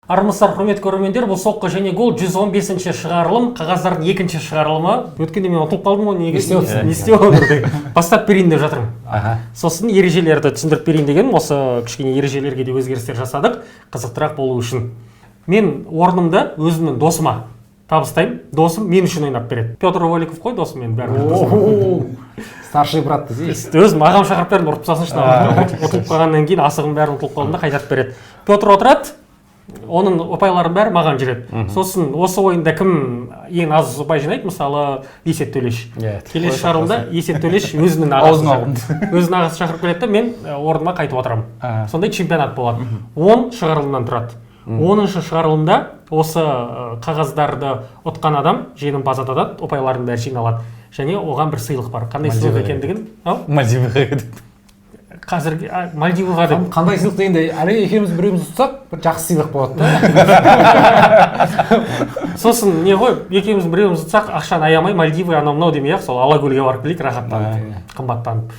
Армысыздар, құрметті көрермендер, бұл соққы және гол 115-ші шығарылым, қағаздардың екінші шығарылымы. Өткенде мен ұтылып қалдым ғой, не істеп отырдым. Бастап берейін деп жатырмын. Сосын ережелерді түсіндіріп берейін деген, осы кішкене ережелерге де өзгерістер жасадық, қызықтырақ болу үшін. Мен орнымды өзімнің досыма табыстаймын. Досым мен үшін ойнап береді. Петр Воликов қой досым мен бәрі. Старший брат дейсіз. Өзім ағам шақырып бердім, ұрып тастасыншы. Ұтылып қалғаннан кейін асығым бәрін ұтылып қалғанда қайтарып береді. Петр отырады. Оның ұпайларын бәрі маған жүреді. Сосын осы ойында кім ең аз ұпай жинайды? Мысалы, Есет Төлеш. Келесі шығарылымда Есет Төлеш өзінің ағасын шақырып келеді, мен орныма қайтып отырамын. Сондай чемпионат болады. 10 шығарылымнан тұрады. 10-шы шығарылымда осы қағаздарды ұтқан адам жеңімпаз атанады, ұпайлардың бәрі жиналады. Және оған бір сыйлық бар. Қандай сыйлық екендігін? Мальдиваға Қазір Мальдиваға деп. Қандай сыйлық дегенде, әлі екеуміз біреуміз ұтсақ, бір жақсы сыйлық болады. Сосын не ғой, екеуміз біреуміз ұтсақ, ақшаны аямай Мальдива анау мынау демей-ақ, сол Алакөлге барып келейік, рахаттанып, қымбаттанып.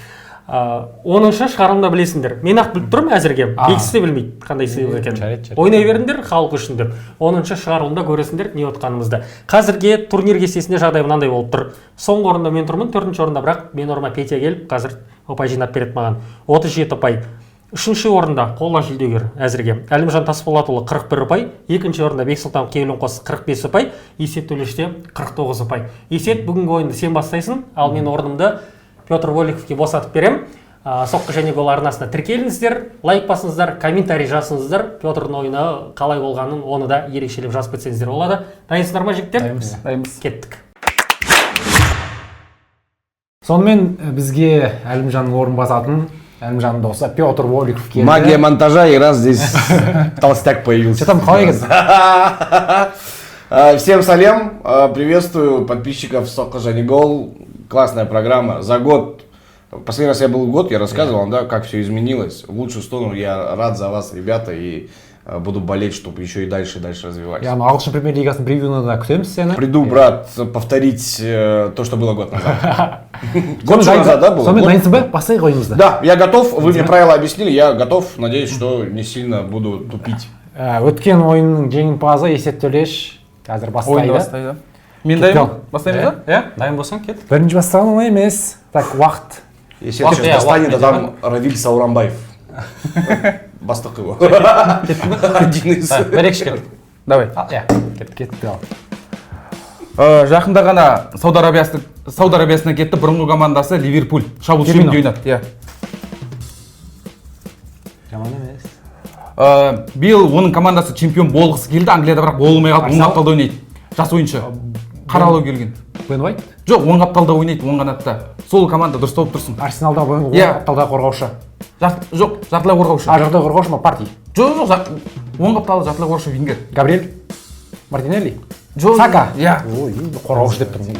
10-шы шығарылымда білесіңдер. Мен ақ біліп тұрмын әзірге. Екісі де білмейді қандай сыйлық екенін. Ойнай беріңдер халық үшін деп. 10-шы шығарылымда көресіңдер не отқанымызды. Қазірге турнир кестесінде жағдай мынандай болып тұр. Соңғы орында мен тұрмын, 4-ші орында, бірақ мен орныма Петя келіп, қазір ұпай жинап береді маған. 37 ұпай. 3-ші орында қола жүлдегер әзірге Әлімжан Тасболатұлы 41 ұпай, 2-ші орында Бексұлтан Кеуленқос 45 ұпай, Есет Төлеште 49 ұпай. Есет, бүгінгі ойынды сен бастайсың, ал мен орнымды Петр Воликовке босатып берем. Соққы және гол арнасына тіркеліңіздер, лайк басыңыздар, комментарий жазыңыздар. Петрдің ойыны қалай болғанын, оны да ерекшелеп жазып кетсеңіздер болады. Дайынсыздар ма, жігіттер? Дайынбыз. Кеттік. Сонымен бізге Әлімжанның орын басатын Әлімжанның досы Петр Воликов келді. Магия монтажа, и раз здесь толстяк появился. Что там, қалай екен? Всем салем, приветствую подписчиков Соққы және гол. Классная программа. За год, последний раз я был год, я рассказывал, да, как все изменилось. В лучшую сторону. Я рад за вас, ребята, и буду болеть, чтобы еще и дальше развивались. Я ағылшын премьер-лигасының превьюна да күтеміз сені. Приду, брат, повторить то, что было год назад. Год назад, да, было? Сонымен дайынсың ба? Бастайық ойынымызды. Да, я готов, вы мне правила объяснили, я готов, надеюсь, что не сильно буду тупить. Өткен ойынның жеңімпазы Есет Төлеш қазір бастайды. Мен дайын бастаймыз да? Дайын болсаң кет. Бірінші бастаған оңай емес. Так, уақыт. Если сейчас достанет, то там Равиль Сауранбаев. Бастық его. Один из. Бәрекші кет. Давай. Кетті ал. Жақында ғана Сауд Арабиясына кетті бұрынғы командасы Ливерпуль. Шабуыл шебінде ойнады. Жаман емес. Биыл оның командасы чемпион болғысы келді, Англияда бірақ болмай қалды, оң қапталда ойнайды. Жас ойыншы. Қаралау келген. Бен Уайт? Жоқ, оң қапталда ойнайды, оң қанатта. Сол команда дұрыс тауып тұрсын. Арсеналда оң қапталда қорғаушы. Жоқ, жартылай қорғаушы. Жартылай қорғаушы ма? Партий? Жоқ, оң қапталда жартылай қорғаушы вингер. Габриэль? Мартинелли? Сака? Қорғаушы деп тұрмын.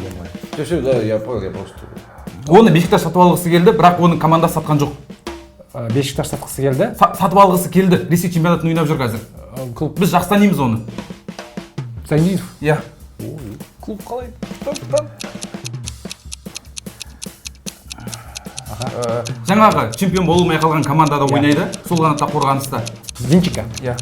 Все, да, я понял, я просто... Оны Бешикташ сатып алғысы келді, бірақ оның командасы сатқан жоқ. Бешикташ сатқысы келді? Сатып алғысы келді. Ресей чемпионатын ойнап жүр қазір. Біз жақсы танимыз оны. Зайнидов? Иә. Клуб қалай? Жаңағы чемпион болмай қалған командада ойнайды, сол қанатта қорғаныста. Зинченко? Иә.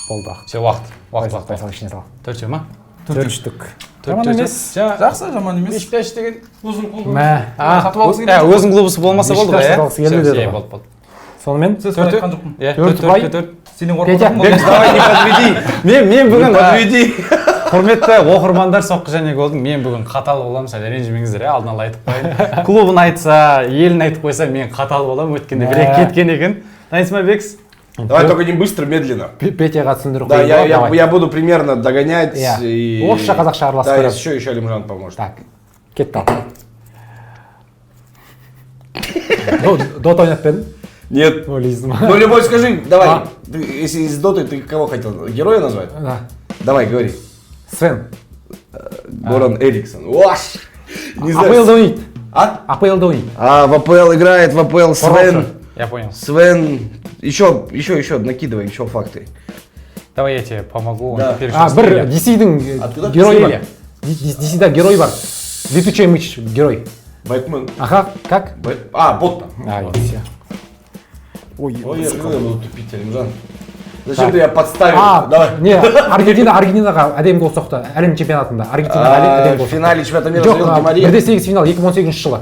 Болды. Все, уақыт. Тайсал ішіне сал. 4 ма? 4-3-тік. Жаман емес. Жақсы, жаман емес. Бешикташ деген өзің клубы. Сатып алғысы келді. Өзің клубысы болмаса болды ғой, иә? болды. Сонымен? Сіз айтқан жоқпын. 4 ұпай. Сенен қорқып Давай не подведи. Мен бүгін құрметті оқырмандар, Соққы және голдың мен бүгін қатал боламын, сәл ренжімеңіздер, алдын ала айтып қояйын. Клубын айтса, елін айтып қойса, мен қатал боламын, өткенде бір кеткен екен. Дайынсың ба, Бекс? Давай только не быстро, медленно. Петяға түсіндіріп Да, қойып. я буду примерно догонять. Орысша, қазақша араластырып. Да, если еще Алимжан поможет. Так, кетті ал. Дота ойнап бердің? Нет. Ну, Любовь, скажи, давай, если из Доты, ты кого хотел? Героя назвать? Да. Давай, говори. Свен. Горан Эриксон. Ваш! АПЛ-да ойнайды. А? АПЛ-да ойнайды. В АПЛ играет, в АПЛ Свен. Я понял. Свен. Еще, накидывай, еще факты. Давай я тебе помогу. Да. Бір DC-дің геройы бар. DC-да герой бар. Летучий мыч герой. Бэтмен. Ага, как? Ботта. Все. Ой, я буду тупить, Алимжан. Зачем ты меня подставил? Давай. не Аргентинаға әдемі гол соқты әлем чемпионатында. Аргентинаға әдемі гол В соқты. финале чемпионата мира забил Ди Жоқ, Мария. 1-8 финал 2018 жылы.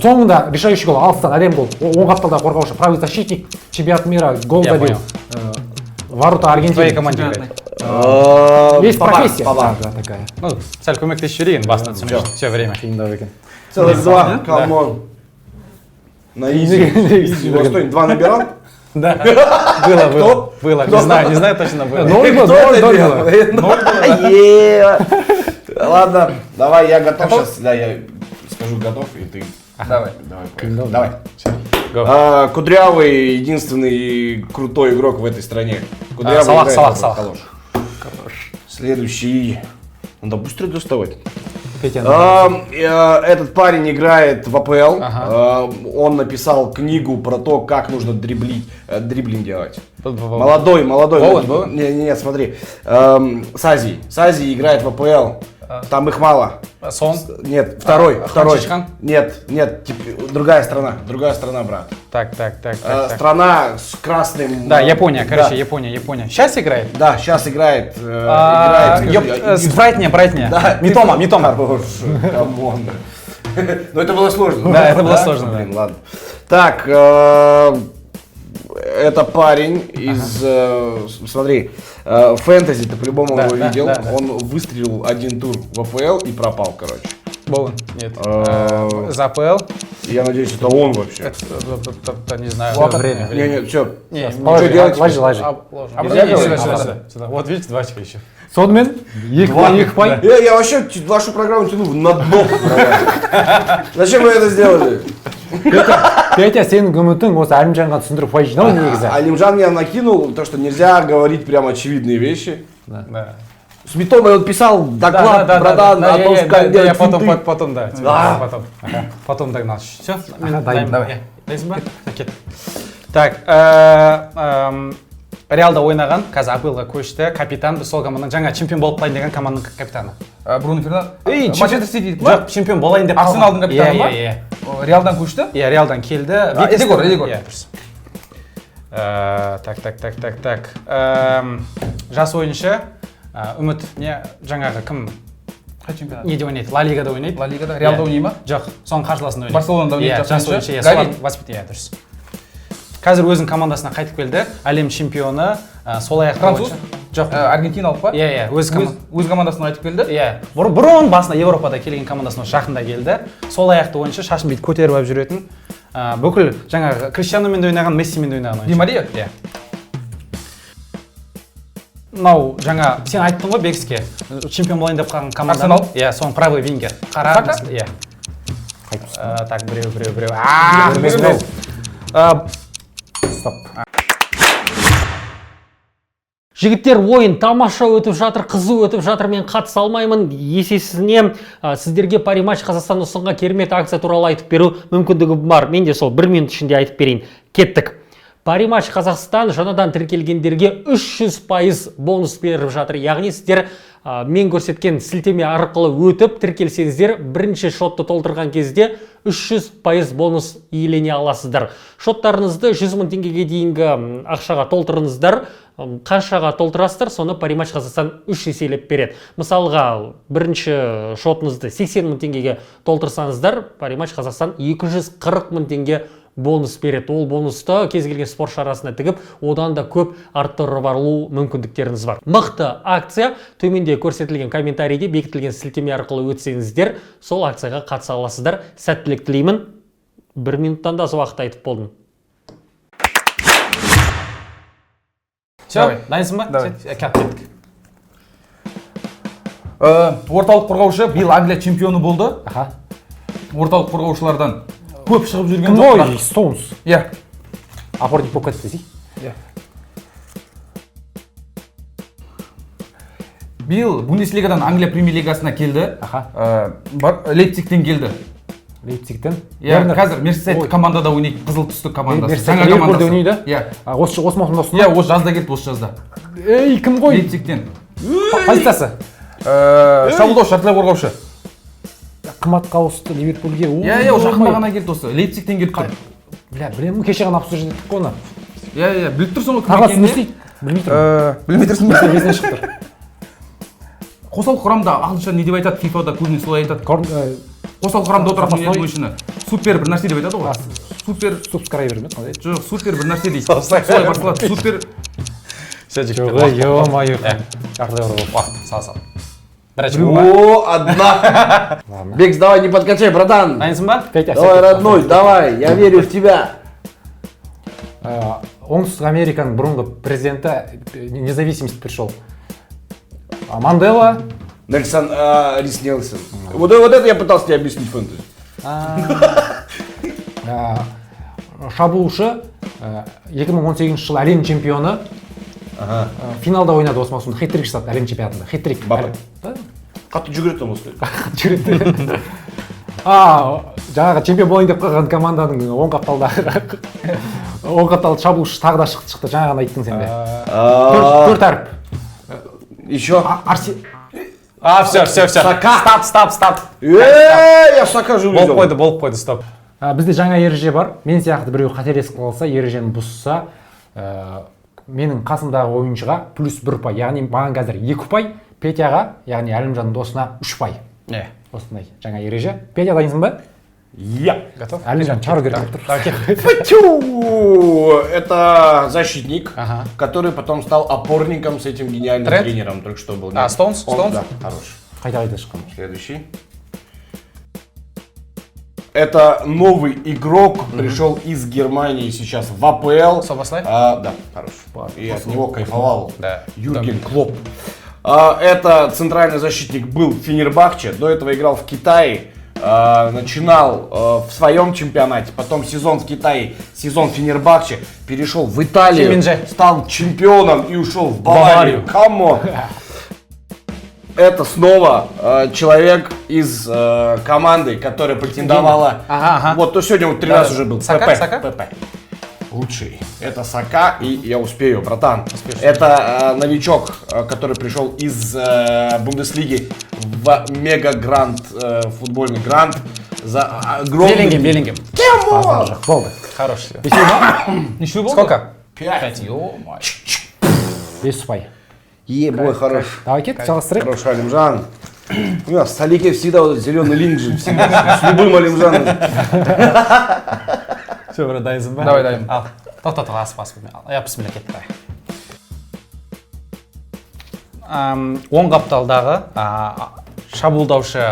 Соңында решающий гол алыстан әдемі гол. Оң қапталдағы қорғаушы, правый защитник, чемпионат мира, гол забил. Ворота Твоей Аргентины. команде играет. Есть профессия. Папа. Да, такая. Ну, сәл көмектесіп жіберейін басында түсінбей все время. Қиындау екен. Целых два, камон. На изи. Два набирал? Да. Было. Не знаю точно было. Ноль было. Ладно, давай, я готов сейчас. Да, я скажу готов, и ты. Давай. Давай. Кудрявый единственный крутой игрок в этой стране. Кудрявый Салах. Хорош. Следующий. Надо быстро доставать. Петя. Этот парень играет в АПЛ. Он написал книгу про то, как нужно дриблинг делать. Молодой. Боуэн? Нет, смотри. Сази играет в АПЛ. Там их мало. Сон? Нет, второй. Ханчичхан? Нет, другая страна, брат. Так. Страна с красным. Да, Япония, короче, Япония. Сейчас играет? Да, сейчас играет. С Брайтния. Да, Митома. Хорош, камон. Но это было сложно. Да, это было сложно, да. Блин, ладно. Так, это парень из, смотри, фэнтези, ты по-любому его видел. Да. Он выстрелил один тур в АПЛ и пропал, короче. Боуэн? Нет. За АПЛ? Я надеюсь, это он вообще. Это не знаю. Время. Не, все. Что делать? Ложи. Сюда. Вот видите, 2 очка еще. Сонымен екі пай. Я вообще вашу программу тяну на дно. Зачем вы это сделали? Петя, сенің үмітің осы Әлімжанға түсіндіріп пай жинау негізі. Алимжан меня накинул, то, что нельзя говорить прям очевидные вещи. Да. С Митомой он писал доклад, братан, о том, как делать финты. Потом догнал. Все? Давай. Дайсың ба? Кет. Так, Реалда ойнаған, қазір АПЛ-ға көшті, капитан, сол команданың жаңа чемпион болып қалайын деген команданың капитаны. Бруно Фернандес. Манчестер Сити. Жоқ, чемпион болайын деп Арсеналдың капитаны ма? Реалдан көшті? Иә, Реалдан келді. Эдегор. Так. Жас ойыншы, үміт, жаңағы кім? Қай чемпионат? Неде ойнайды? Ла Лигада ойнайды. Ла Лигада? Реалда ойнайды ма? Жоқ, соның қарсыласында ойнайды. Барселонада ойнайды жас ойыншы. Гави? Дұрыс. Қазір өзінің командасына қайтып келді. Әлем чемпионы, сол аяқты Француз? Жоқ. Аргентиналық па? Иә, өз командасына қайтып келді? Иә. Бұрын басында Европада келген командасына жақында келді. Сол аяқты ойыншы, шашын бүйтіп көтеріп алып жүретін. Бүкіл жаңағы Криштианомен де ойнаған, Мессимен де ойнаған ойыншы. Ди Мария? Иә. Мынау жаңа сен айттың ғой Бекске, чемпион болайын деп қалған команда. Арсенал? Иә, соның правый вингер. Сака? Иә. Так, біреу. Стоп. Жігіттер, ойын тамаша өтіп жатыр, қызу өтіп жатыр, мен қатыса алмаймын. Есесіне сіздерге Париматч Қазақстан ұсынған керемет акция туралы айтып беру мүмкіндігі бар. Мен де сол 1 минут ішінде айтып берейін. Кеттік. Париматч Қазақстан жаңадан тіркелгендерге 300% бонус беріп жатыр. Яғни сіздер мен көрсеткен сілтеме арқылы өтіп тіркелсеңіздер, бірінші шотты толтырған кезде 300% бонус иелене аласыздар. Шоттарыңызды 100 000 теңгеге дейінгі ақшаға толтырыңыздар. Қаншаға толтырасыздар, соны Париматч Қазақстан 3 еселеп береді. Мысалға, бірінші шотыңызды 80 000 теңгеге толтырсаңыздар, Париматч Қазақстан 240 000 теңге бонус береді. Ол бонусты кез келген спорт шарасына тігіп, одан да көп арттырып алу мүмкіндіктеріңіз бар. Мықты акция, төменде көрсетілген комментарийде бекітілген сілтеме арқылы өтсеңіздер, сол акцияға қатыса аласыздар. Сәттілік тілеймін. 1 минуттан да аз уақыт айтып болдым. Все, дайынсың ба? Кеттік. Орталық қорғаушы биыл Англия чемпионы болды. Орталық қорғаушылардан көп шығып жүрген жоқ. Кім Стоунс? Иә. Апорник болып кетті десей? Иә. Биыл Бундеслигадан Англия премьер-лигасына келді. Лейпцигтен келді. Лейпцигтен? Иә, қазір Мерсисайд командада ойнайды, қызыл түсті командасы. Мерсисайд Ливерпульде ойнайды? Иә. Осы маусымда ұсынды? Иә, осы жазда келді, осы жазда. Кім ғой? Лейпцигтен. Позициясы? Шабуылдаушы, жартылай қорғаушы. Қыматқа ауысты Ливерпульге. Иә, жақында ғана келді осы. Лейпцигтен келді. Білемін, кеше ғана обсуждать еттік қой оны. Иә, біліп тұрсың ғой кім Тағы екенін. түсінбейді. білмей тұрмын. Білмей тұрсың ба? Есіне шығып тұр. Қосалқы құрамда ағылшынша не деп айтады? FIFA-да көбіне солай айтады. Қосалқы құрамда отыратын ойыншыны супер бір нәрсе деп айтады ғой. Супер Субскрайбер ме? Қалай? жоқ, супер бір нәрсе дейді. Солай басталады. Супер Ё-моё. Жағдай бар ғой. Уақыт, сал. О, одна. Бекс, давай, не подкачай, братан. Дайынсың ба? Петя, Давай, родной, давай, я верю в тебя. Оңтүстік Американың бұрынғы президенті независимость пришел. Мандела. Нельсон, Рис Нельсон. Вот это я пытался тебе объяснить фэнтези. Шабуылшы 2018 жылы әлем чемпионы. Финалда ойнады осы маусымда. Хет-трик жасады әлем чемпионатында. Хет-трик. Бапе. Қатты жүгіреді там осы. Жүгіреді. Жаңағы чемпион болайын деп қалған команданың оң қапталды шабуылшы тағы да шықты. Жаңа ғана айттың сен де. 4 әріп. Еще. Все. Стоп. Я Сака же увидел. Болып қойды, стоп. Бізде жаңа ереже бар. Мен сияқты біреу қателесіп қалса, ережені бұзса, менің қасымдағы ойыншыға плюс 1 ұпай, яғни маған қазір 2 ұпай, Петяға, яғни Әлімжанның досына 3 ұпай. Осындай жаңа ереже. Петя, дайынсың ба? Я. Готов? Әлімжан чару керек тұр. Это защитник, который потом стал опорником с этим гениальным тренером. Только что был. Стоунс? Да, хорош. Қайта шыққан. Следующий. Это новый игрок, пришел из Германии сейчас в АПЛ. Собослай? Да, хорош. И от него кайфовал Да. Юрген Клопп. Это центральный защитник был в Фенербахче, до этого играл в Китае. Начинал в своем чемпионате, потом сезон в Китае, сезон в Фенербахче, перешел в Италию, стал чемпионом и ушел в Баварию. Камон! Это снова человек из команды, которая претендовала. Вот, то сегодня вот 3 раза уже был. Сака? ПП. Лучший. Это Сака, и я успею, братан. Это новичок, который пришел из Бундеслиги в мега-грант, футбольный грант. За огромный... Беллингем. Болды. Хорош. Ничего болды? Сколько? 5. 5 ұпай. Ебой, хорош. Давай кет, жалғастырайық. Хорош, Алимжан. У нас в Салике всегда вот зеленый линк же. С любым Алимжаном. Все, брат, дайынсың ба? Давай, дайын. Ал. Тоқта, асып. Бісміллә, кет, давай. Оң қапталдағы шабуылдаушы,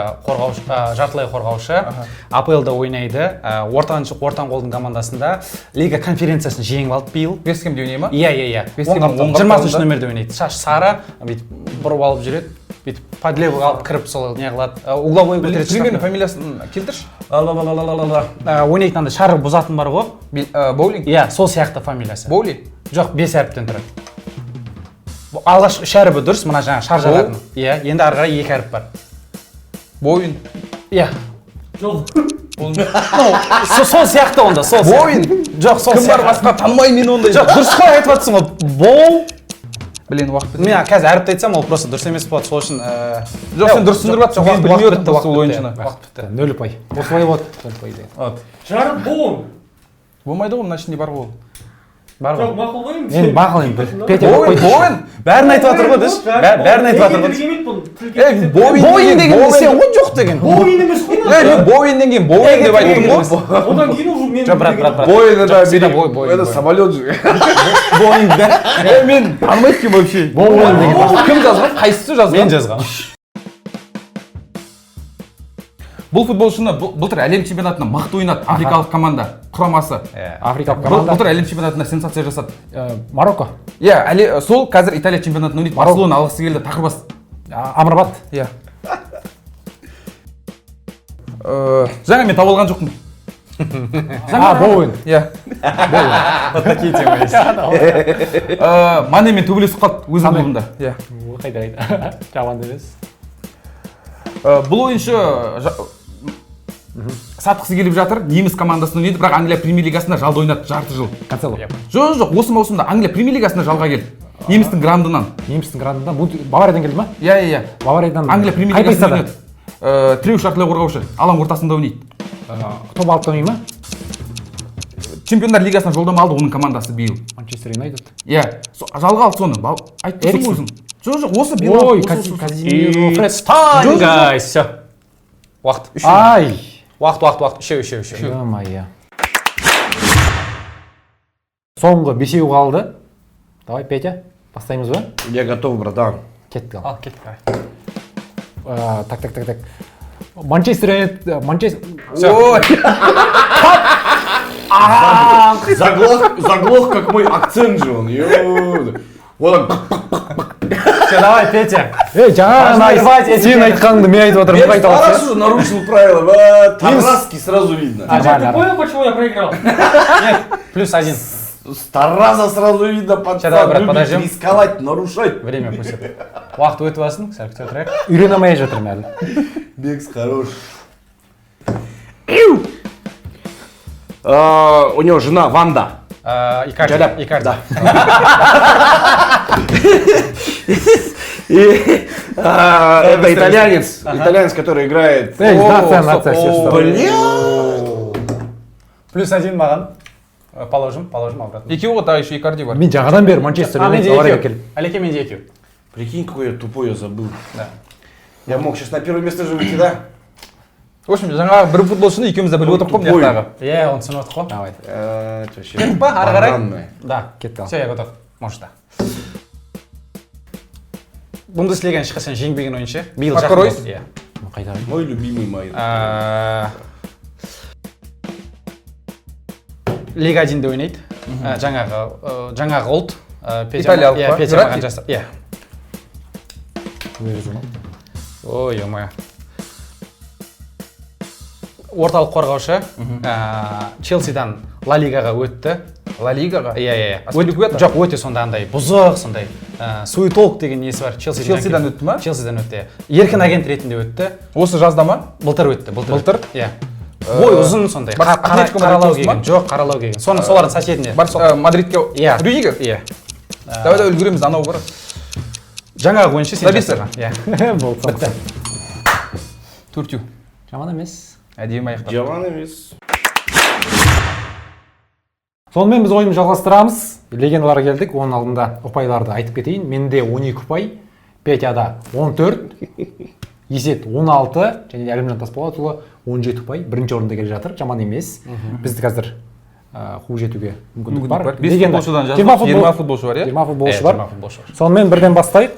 жартылай қорғаушы АПЛ-да ойнайды. Ортан қолдың командасында Лига конференциясын жеңіп алды биыл. Вестхэмде ойнай ма? Иә. 23 нөмірде ойнайды. Шаш сары, бүйтіп бұрып алып жүреді. Бүйтіп подлевый алып кіріп сол не қылады. Угловой көтереді. Примерно фамилиясын келтірші. Ойнайтын анда шары бұзатын бар ғой. Боулинг? Иә, сол сияқты фамилиясы. Боули? Жоқ, 5 әріптен тұрады. Алғаш 3 әріпі дұрыс, мына жаңа шар жағатын. Иә, енді ары қарай 2 әріп бар. Боуин? Иә. Жоқ. Сол сияқты онда, сол сияқты. Боуин? Жоқ, сол сияқты. Кім бар басқа танымай мен ондай. Жоқ, дұрыс қой айтып жатсың ғой. Боу. Блин, уақыт бітті. Мен қазір әріпті айтсам, ол просто дұрыс емес болады. Сол үшін жоқ, сен дұрыс түсіндіріп жатсың. Мен білмей сол ойыншыны. Уақыт бітті. 0 ұпай. Осылай болады. 0 ұпай деген. Жарып боуын. Болмайды ғой, мына ішінде бар ғой. Бар Жоқ, ғой. мақұл ғой енді. Мен мақұл енді. Петя Боуин? Бәрін айтып жатыр ғой, деш. Бәрін айтып жатыр ғой. Боуин деген сен ғой жоқ деген. Боуин емес қой. Мен Боуиннен кейін Боуин деп айттым ғой. Одан кейін уже мен... Жоқ, брат. Боин, Боуин. это самолет же. Боуин, да? Мен танымайды екенмін вообще. Боуин деген. Кім жазған? Қайсысы жазған? Мен жазған. Бұл футболшыны былтыр әлем чемпионатында мықты ойнады. Африкалық команда құрамасы. Африкалық команда. Былтыр әлем чемпионатында сенсация жасады. Марокко. Иә, сол қазір Италия чемпионатында ойнайды. Барселона алғысы келді, тақыр бас. Амрабат. Иә. Жаңа мен тауып алған жоқпын. Боуин. Иә. Такие темы есть. Манемен төбелесіп қалды өзінің клубында. Иә. Қайда. Жаман емес. Бұл ойыншы сатқысы келіп жатыр. Неміс командасында ойнайды, бірақ Англия премьер лигасында жалда ойнады жарты жыл. Канцело. Жоқ, осы маусымда Англия премьер лигасына жалға келді. Немістің грандынан. Немістің грандынан. Бавариядан келді ма? Иә. Бавариядан. Англия премьер лигасында ойнады. Тіреу шартылай қорғаушы. Алаң ортасында ойнайды. Топ алып ойнай ма? Чемпиондар лигасына жолдама алды оның командасы биыл. Манчестер Юнайтед. Иә, жалға алды соны. Айтты өзің. Жоқ, осы биыл. Ой, Казимиро, Фред. Time, guys. Все. Уақыт. Ай. Уақыт. Үшеу. Ё-моё. Соңғы бесеу қалды. Давай, Петя, бастаймыз ба? Я готов, братан. Кеттік ал. Ал, кеттік. Так. Манчестер Юнайтед. Ой, Заглох, как мой акцент же он. Вот он. Все, давай, Петя. Жаңа сен айтқаныңды мен айтып отырмын. Я раз уже нарушил правила. Тараски сразу видно. А ты понял, почему я проиграл? Нет, +1. С Тараса сразу видно, пацан. Давай, брат, любит подождем. рисковать, нарушать. Время көрсетті. Уақыт өтіп алсын, сәл күте тұрайық. Үйрене алмай жатырмын әлі. Бекс хорош. У него жена Ванда. Икарди. И это итальянец, который играет. Нация, все. Бля! +1 маған. Положим обратно. екеу ғой, тағы еще Икарди бар. Мен жаңадан бері Манчестер Юнайтед авария келіп. Әлеке менде екеу. Прикинь, какой я тупой, я забыл. Да. Я мог сейчас на первое место же выйти, да? В общем, жаңа бір футболшыны екеуміз де біліп отырмық қой мына жақтағы. Иә, оны түсініп отырмық қой. Давай. Кеттік па, ары қарай? Бананный. Да. Кетті ал. Все, я готов. Можешь да. Бундеслиганы ешқашан жеңбеген ойыншы. Биыл Марко жақын Ройс? болды. Иә. Қайда? Мой любимый Майер. Лига 1-де ойнайды. Жаңағы ұлт. Италиялық па? Петя маған жасап. Иә. Ой, ё-моё. Орталық қорғаушы. Челсидан Ла Лигаға өтті. Ла Лигаға? Иә. Аспиликуэта? Жоқ, өте сонда андай бұзық, сондай. Суетолк деген несі бар. Челсиден өтті ма? Челсиден өтті. Еркін агент ретінде өтті. Осы жазда ма? Былтыр өтті. Былтыр? Иә. Ой, ұзын сондай. Қаралау келген. Жоқ, қаралау келген. Солардың соседіне. Мадридке? Иә. Рюдигер? Иә. Давай үлгіреміз, анау бар. Жаңағы ойыншы сен Забисер? жасаған. Иә. Бітті. Төртеу. Жаман емес. Әдемі аяқтап. Жаман емес. Сонымен біз ойымызды жалғастырамыз. Легендаларға келдік. Оның алдында ұпайларды айтып кетейін. Менде 12 ұпай, Петяда 14, Есет 16, және Әлімжан Тасболатұлы 17 ұпай. Бірінші орында келе жатыр. Жаман емес. Бізді қазір қуып жетуге мүмкіндік бар. 5 футболшыдан жазып, 20 футболшы бар, иә? 20 футболшы бар. 20 футболшы бар. Сонымен бірден бастайық.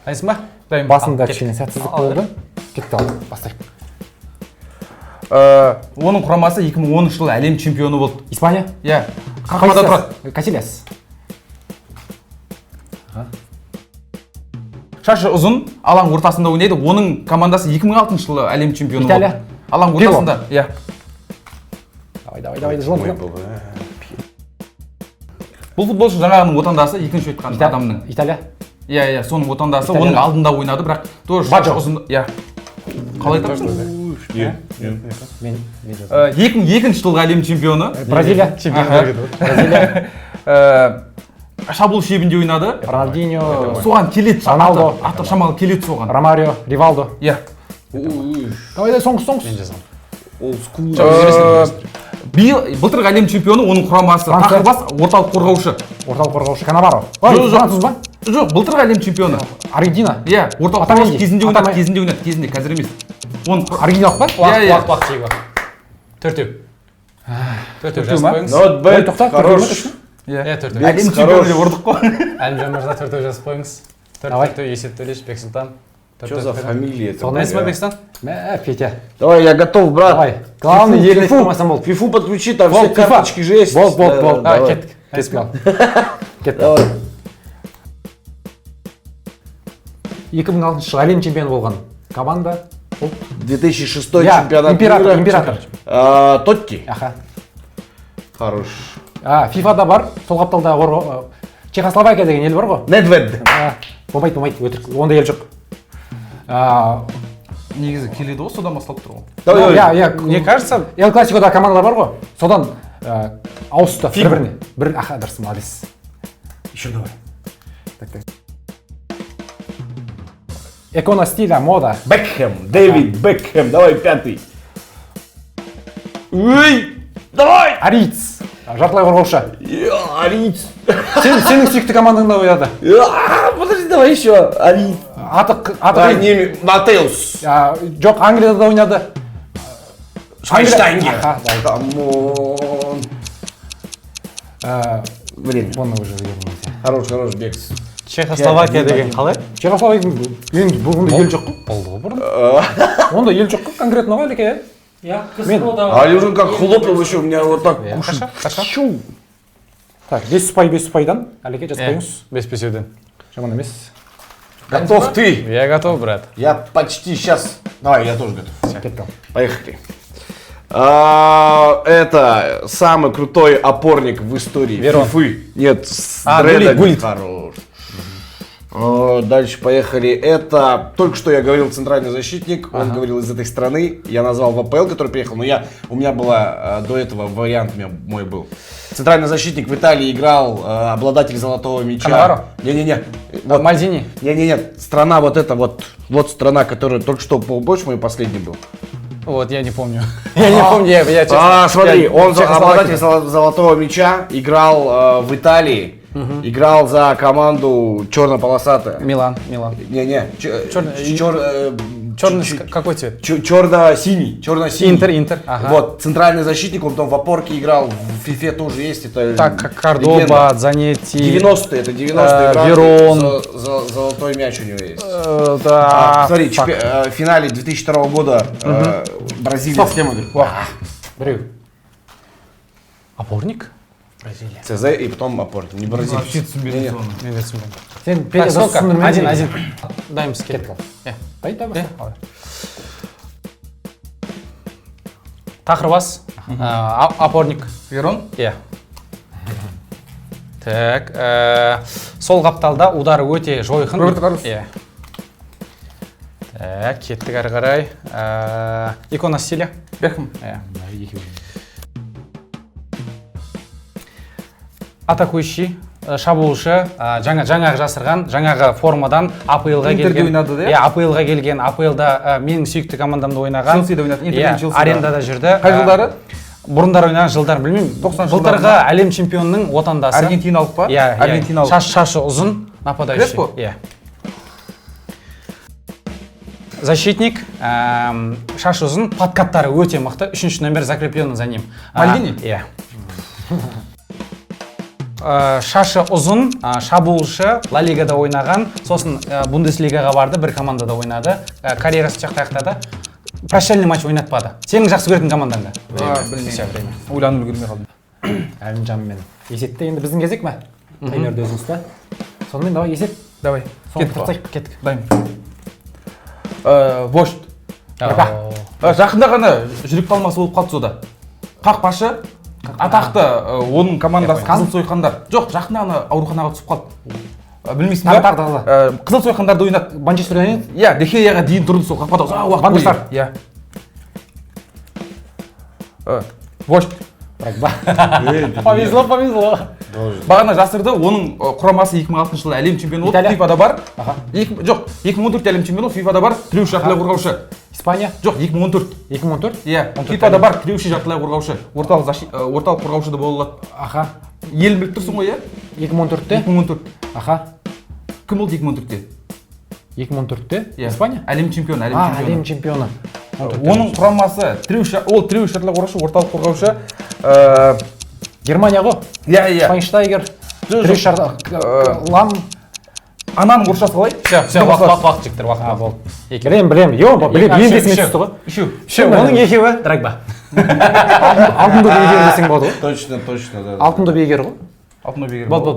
Дайынсың ба? Басында кішкене сәтсіздік болды. Кетті ал, бастайық. Оның құрамасы 2010 жылы әлем чемпионы болды. Испания? Иә. Қақпада тұрады. Касильяс. Шашы ұзын, алаң ортасында ойнайды. Оның командасы 2006 жылы әлем чемпионы болды. Италия? Алаң ортасында, иә. Давай, жылын. Бұл футболшы жаңағының отандасы, екінші өтқан адамның. Италия? Иә, соның отандасы, оның алдында ойнады, бірақ тоже шашы ұзын, иә. Қалай тапсың? Нет. 2002 жылғы әлем чемпионы. Бразилия? Бразилия? Шабуыл шебінде ойнады. Рональдиньо? Соған келеді. Роналдо? Аты шамалы келеді соған. Ромарио? Ривалдо? Иә. Давай, соңғы. Мен жазамын. Былтырғы әлем чемпионы, оның құрамасы тақырбас орталық қорғаушы. Орталық қорғаушы Канаваро? Француз ба? Жоқ, былтырғы әлем чемпионы. Аргентина? Иә, орталық қорғаушы кезінде ойнады, қазір емес. Аргентиналық ба? Уақыт жегі бар. Төртеу. Жазып қойыңыз. Not bad, хорош. Иә, төртеу. Әлем чемпионы деп ұрдық қой. Әлімжан мырза төртеу жазып қойыңыз. Төртеу Есет Төлеш, Бексұлтан. Что за фамилия? Дайынсың ба, Бексұлтан? Петя. Давай, я готов, брат. Давай. Главный елін айтып қоймасам болды. Фифу подключи, там все карточки же есть. Болды. Давай. Кеттік. Давай. 2006 жылы әлем чемпионы болған команда. 2006 чемпионат мира. Император. Тотти. Аха. Хорош. FIFA-да бар. Сол қапталдағы Чехословакия деген ел бар ғой. Недвед. Болмайды, өтірік. Онда ел жоқ. Негізі келеді ғой, содан басталып тұр ғой. Иә, Мне кажется, Эл Классикода командалар бар ғой. Содан ауысты бір-біріне. Дұрыс, молодец. Еще давай. Икона стиля, мода. Бекхэм. Дэвид Бекхэм. Давай, пятый. Ой! Давай! Ариц. Жартылай қорғаушы. Ариц. Сенің сүйікті командаңда ойнады. Подожди, давай еще. Ариц. Аты Матеус. жоқ, Англияда да ойнады. Швайнштайнгер. Камон. Время. Оны уже вернеміз. Хорош, Бекс. Чехословакия деген қалай? Чехословакия енді бұнда ел жоқ қой. Болды ғой бұрын. Онда ел жоқ қой, конкретно ғой Әлеке. иә КСО да А уже как хлопнул еще, у меня вот так кушает. Шу. Так, 5 ұпайдан. Әлеке жазбаймыз. Бес бесеуден. Жаман емес. Готов ты? Я готов, брат. Я почти сейчас. Давай, я тоже готов. Кеттім. Поехали. Это самый крутой опорник в истории Верон. Фифы. Нет, с Гулlit, дредами. Гулlit. Хорош. Дальше поехали. Это только что я говорил центральный защитник. Он говорил из этой страны. Я назвал в АПЛ, который приехал. Но у меня была до этого вариант мой был. Центральный защитник в Италии играл, обладатель золотого мяча. Канаваро? Не-не-не. Вот. Мальдини. Не-не-не. Страна вот эта вот страна, которая только что больше мой последний был. Вот, я не помню. Я не помню, я честно. Смотри, он обладатель золотого мяча, играл в Италии, играл за команду черно-полосатая. Милан. Не-не, Черный какой цвет? черно-синий. Интер. Ага. Вот, центральный защитник, он там в опорке играл, в Фифе тоже есть. Это Так, Кордоба, Занетти. 90-е, это 90-е играл. Верон. Золотой мяч у него есть. Да. Смотри, в финале 2002 года Бразилия. Біреу. Опорник? Бразилия. ЦЗ и потом опорник, не Бразилия. Вообще түсінбедім соны. Мен де түсінбедім. Сен Так, Петя сколько? түсіндірмедің. Один. Даймыз Кеттік. Айта Е, баста. Тақырбас. Опорник. Верон? Иә. Так, сол қапталда удары өте жойқын. Роберто Карлос. Иә. Так, кеттік әрі қарай. Икона стиля. Бекхэм. Иә. Атакующий, шабуылшы, жаңағы жасырған, жаңағы формадан АПЛ-ға келген. Интерде ойнады, да? Иә, АПЛ-ға келген, АПЛ-да менің сүйікті командамда ойнаған. Челсиде ойнады, Интерден Иә, Челсида. арендада жүрді. Қай жылдары? Бұрындар ойнаған жылдар білмеймін. 90 Былтырғы әлем чемпионының отандасы. Аргентиналық па? Иә, Аргентиналық. шашы ұзын, нападающий. Креспо? Иә. Защитник, шашы ұзын, подкаттары өте мықты. 3-ші номер закрепленный за ним. Мальдини? Иә. Шашы ұзын, шабуылшы, Ла Лигада ойнаған, сосын Бундеслигаға барды, бір командада ойнады. Карьерасы жақта аяқтады. Прощальный матч ойнатпады. Сенің жақсы көретін командаңда. Білмеймін. Ойланып үлгермей қалдым. Әлімжанмен. Есетте енді біздің кезек ме? Таймерді өзіңізді. Сонымен давай есет. Давай. Соны тыртайық, кеттік. Дайын. Вождь. Жақында ғана жүрек талмасы болып қалды сода. Қақпашы, атақты оның командасы Қызыл Сойқандар. Жоқ, жақында ғана ауруханаға түсіп қалды. Білмейсің ба? Тағы. Қызыл Сойқандарды ойнады. Манчестер ойнайды? Иә, Дехеяға дейін тұрды сол қақпада. Ұзақ уақыт бойы. Вандерсар. Иә. Вождь. Повезло. Бағана жасырды, оның құрамасы 2006 жылы әлем чемпионы болды, Италия? ФИФАда бар. Жоқ, 2014 әлем чемпионы, ФИФАда бар, тіреуші жартылай қорғаушы. Испания? Жоқ, 2014. 2014? Иә, ФИФАда бар, тіреуші жартылай қорғаушы. Орталық қорғаушы да бола алады. Аха. Елін біліп тұрсың ғой, иә? 2014-те? 2014. Аха. Кім болды 2014-те? 2014-те? Иә. Испания? Әлем чемпионы, Әлем чемпионы. Оның құрамасы тіреуші жартылай қорғаушы, орталық қорғаушы. Германия ғой? Иә. Швайнштайгер, Лам. Ананың орысшасы қалай? Все, уақыт жіктір, уақыт болды. Білем. Білем, ең есіме түсті ғой. Үшеу. Оның екеуі Драгба. Алтын доп иегері десең болады ғой. Точно, да. Алтын доп иегері ғой. Алтын бегер. Болды.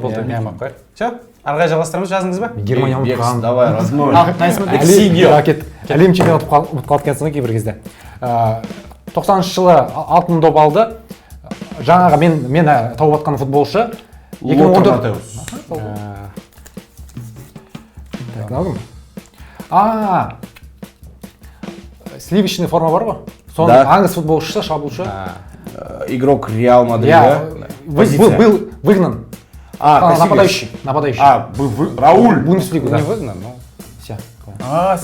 Все, әрі қарай жалғастырамыз, жазыңыз ба? Германия ұмытып Бекс, қалған. давай, размой. Әлем чемпионы ұмытып қалып кетсің ғой кейбір кезде. 90 жылы алтын доп алды. Жаңағы мен тауып атқан футболшы. Лотар Матеус. Так, алдым. Сливочный форма бар ғой? Соның аңыз футболшысы, шабуылшы. Игрок Реал Мадрида. Был выгнан. Нападающий. Рауль. Бундеслигу. Не выгнан, но... Все.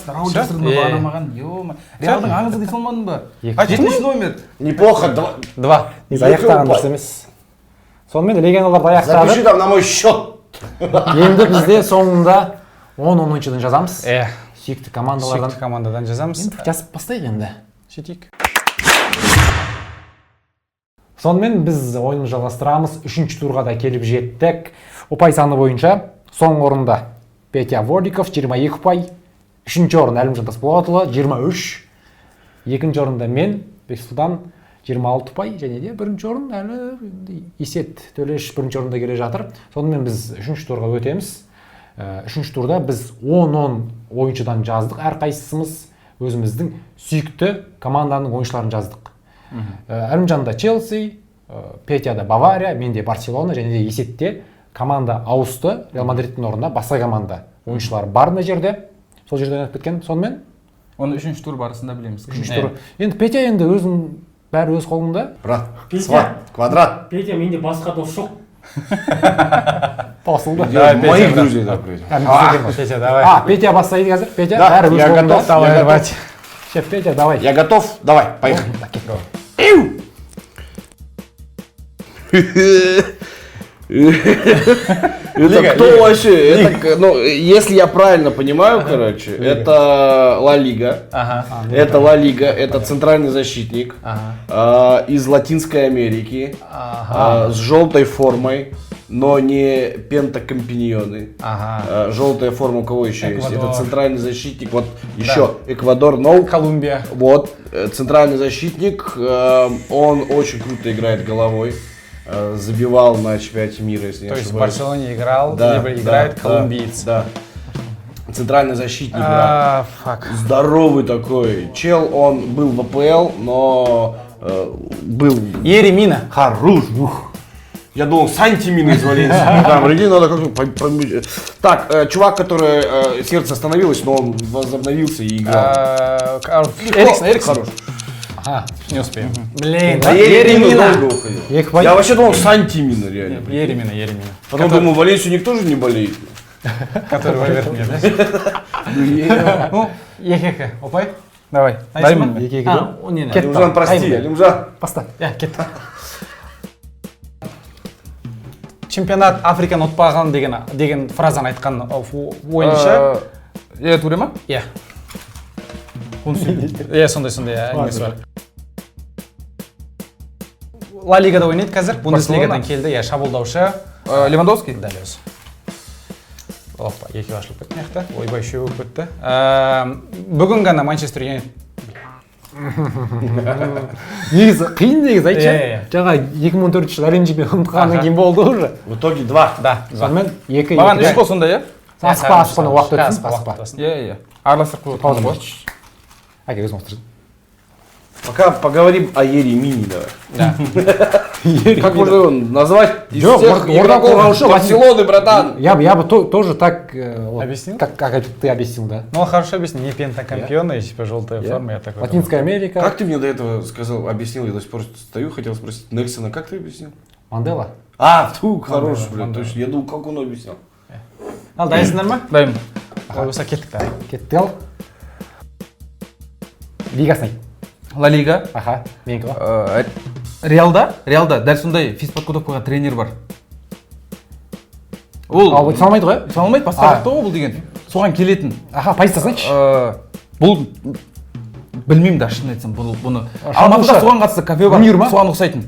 Рауль жасырдың ба ана маған? Ё-ма. Реалдың аңызы дей салмадың ба? 7-ші номер. Неплохо. 2. Аяқтаған дұрыс емес. Сонымен легендаларды Запиши аяқтадық. там на мой счет. Енді бізде соңында 10-10-дан жазамыз. Сүйікті Сүйікті командалардан. командадан жазамыз. Енді жазып бастайық енді. Жетейік. Сонымен біз ойынды жалғастырамыз. 3-ші турға да келіп жеттік. Ұпай саны бойынша соңғы орында Петя Вордиков 22 ұпай. 3-ші орын Әлімжан Тасболатұлы 23. Екінші орында мен Бексұлтан 26 ұпай және де бірінші орын әлі Есет Төлеш бірінші орында келе жатыр. Сонымен біз 3-ші турға өтеміз. 3-ші турда біз 10-10 ойыншыдан жаздық. Әрқайсымыз өзіміздің сүйікті команданың ойыншыларын жаздық. Әлімжанда Челси, Петяда Бавария, менде Барселона және де Есетте команда ауысты. Реал Мадридтің орнына басқа команда ойыншылары бар мына жерде. Сол жерден өтіп кеткен. Сонымен Оны 3-ші тур барысында білеміз. 3-ші тур. Енді Петя енді өзің бәрі өз қолыңда. Брат, Петя. сват, квадрат. Петя, менде басқа дос жоқ. Посылды. Моих друзей запретил. Петя, давай. Петя бастайды қазір. Петя, Да, бәрі өз я қолыңда. готов, давай, давайте. Шеф, Петя, давай. Я готов? Давай, поехали. Это кто вообще? Это, ну, если я правильно понимаю, короче, это Ла Лига. Это Ла Лига, это центральный защитник из Латинской Америки с желтой формой, но не пентакомпиньоны. Желтая форма у кого еще есть? Это центральный защитник. Вот еще Эквадор, Колумбия. Вот, центральный защитник, он очень круто играет головой. Забивал на чемпионате мира, если не То есть в ошибаюсь. Барселоне играл, Да, либо играет колумбиец. Да. Центральный защитник, брат. Здоровый такой. Чел, он был в АПЛ, но был Еремина. хорош. Я думал, Сантимина из Валенсии. Да, вроде надо как-то... Так, чувак, который сердце остановилось, но он возобновился и играл. Эриксон. Хорош. Не успеем. Блин, А Еремина долго уходил. Екі Я вообще думал, Сантимина реально. Еремина. Потом думаю, Валенсию никто же не болеет. Который в Эвертоне, да? Ну, екі. Опай. Давай. Даймон. Екі. Алимжан, прости, Алимжан. Баста. Кеттік. Чемпионат Африканы ұтпаған деген фразаны айтқан ойыншы. Туре ма? Иә. Иә, сондай әңгімесі бар. Ла Лигада ойнайды қазір, Бундеслигадан келді, иә, шабуылдаушы. Левандовский? Дәл өзі. Опа, екеу ашылып кетті маяқта, ойбай үшеу болып кетті. Бүгін ғана Манчестер Юнайтед. Негізі қиын негізі айтшы. Иә. Жаңа 2014 жылы әлем чемпионы ұтқаннан кейін болды уже. В итоге 2. Да. Сонымен екі. Маған 3 қол сонда, иә? Аспа уақыт өтсін. Иә. Араластырып қойып Пауза отырмын. қойшы. Әке өзің отырсын. Пока поговорим о Еремине, давай. Да. Как можно его назвать из Жоқ, всех орда игроков қорғаушы, Барселоны, братан? Я бы тоже так Объяснил? Как ты объяснил, да? Ну, хорошо объяснил, не пентакомпионы, типа желтая форма, я такой. Латинская Америка. Как ты мне до этого сказал, объяснил, я до сих пор стою, хотел спросить Нельсона, как ты объяснил? Мандела. Хорош, блин, точно, я думал, как он объяснял. Ал, дайынсыңдар ма? Дайын. Ой, болса кеттік давай. Кетті ал. Лигасын айт. Ла Лига. Аха, менікі ғой. Реалда дәл сондай физподготовкаға тренер бар. Ал, салмайды ғой? Салмайды, басқа жақта ғой бұл деген. Соған келетін. Аха, позициясын айтшы. Бұл білмеймін да, шын айтсам бұны. Алматыда соған қатысты кафе бар. Мир ма? Соған ұқсайтын.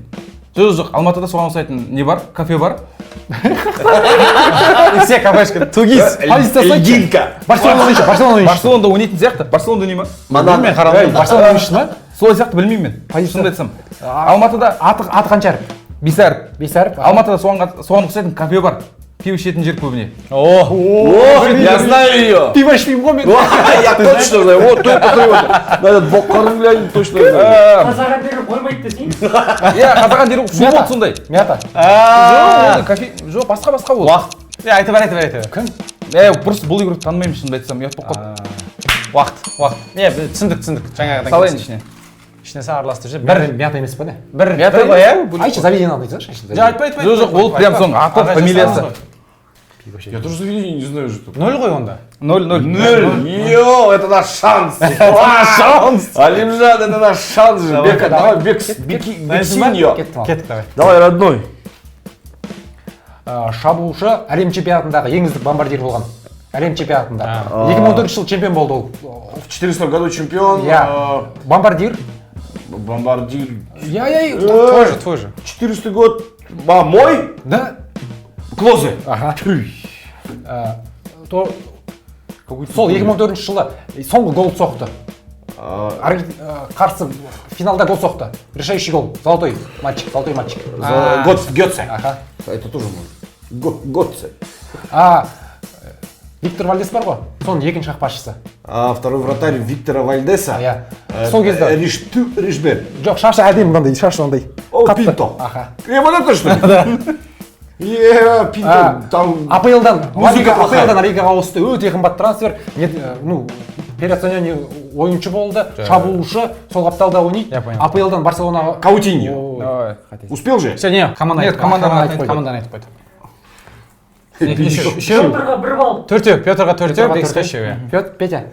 Жоқ, Алматыда соған ұқсайтын не бар? Кафе бар. Все кафешка, тугис. Позициясын айтшы. Эльгинка. Барселона ойыншы. Барселонда ойнайтын сияқты. Барселонда не ма? Монада. Барселона ойыншы ма? Солай сияқты білмеймін мен. Позиция. Шынымды айтсам. Алматыда Аты қанша әріп? бес әріп. Бес әріп. Алматыда соған ұқсайтын кафе бар. Пиво ішетін жер көбіне. Я знаю ее. Пиво ішпеймін ғой мен. Я точно знаю, вот на этот бокқарын глянь, точно знаю. Қазаға беріп қоймайды десең. Иә, қазаған дері шу болды сондай. Мята. Жоқ, басқа болды. Уақыт. Айта бер. Кім? Просто бұл игру танымаймын шынымды айтсам, ұят болып қалды. Уақыт. Иә, түсіндік. Жаңағыдан Салайын ішіне. ішінесе араластырып жібер. Бір мята емес па не? Бір ғой, иә? Айтшы, заведение айтсаңшы. Айтпай. Жоқ, ол прям соң аты, фамилиясы. Я тоже заведение не знаю же. 0 ғой онда. 0-0. Йоу, это наш шанс. Шанс. Алимжан, это наш шанс же. Бека, давай, Бексиньо. Кеттік давай. Давай, родной. шабуылшы әлем чемпионатындағы ең үздік бомбардир болған. Әлем чемпионатында. 2014 жылы чемпион болды ол. В 400 году чемпион. Бомбардир. Бомбардир. Твой же. 400 год. Мой? Да. Клозе. Ага. Сол 2014 жылы соңғы гол соқты. Қарсы финалда гол соқты. Решающий гол. Золотой матч. Götze. Ага. Это тоже мой. Götze. Виктор Вальдес бар ғой? Соның екінші қақпашысы. Второй вратарь Виктора Вальдеса. Сол кезде. Ришбер. Жоқ, шашы әдемі мынандай, шашы мынандай. Пинто. Аха. Вот это что ли? Да. Пинто. Там АПЛ-дан плохая. Лигаға ауысты. Өте қымбат трансфер. Переоценение ойыншы болды, шабуылшы, сол қапталда ойнайды. АПЛ-дан Барселонаға. Каутиньо. Успел же? Нет, командадан айтып қойды. Петрға 1 балл. Петрға 4, Бекске үшеу. Петя.